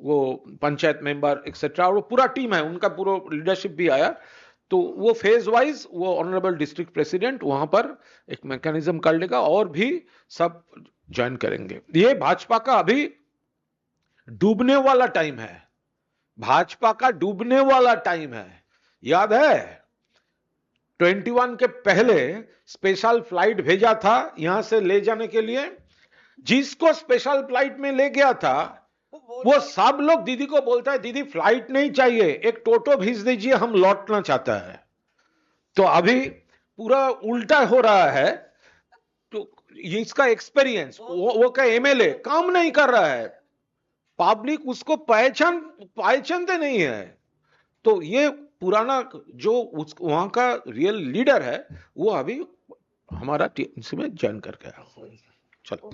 वो पंचायत मेंबर एक्सेट्रा, और वो पूरा टीम है, उनका पूरा लीडरशिप भी आया। तो वो फेज वाइज वो ऑनरेबल डिस्ट्रिक्ट प्रेसिडेंट वहां पर एक मैकेनिज्म कर लेगा, और भी सब ज्वाइन करेंगे। ये भाजपा का अभी डूबने वाला टाइम है, भाजपा का डूबने वाला टाइम है। याद है 21 के पहले स्पेशल फ्लाइट भेजा था यहां से ले जाने के लिए, जिसको स्पेशल फ्लाइट में ले गया था वो सब लोग दीदी को बोलता है दीदी फ्लाइट नहीं चाहिए, एक टोटो भेज दीजिए, हम लौटना चाहता है। तो अभी पूरा उल्टा हो रहा है। तो ये इसका एक्सपीरियंस, वो का एमएलए काम नहीं कर रहा है, पब्लिक उसको पहचानते नहीं है। तो ये पुराना जो वहां का रियल लीडर है वो अभी हमारा टीएमसी में ज्वाइन कर गया। चलो।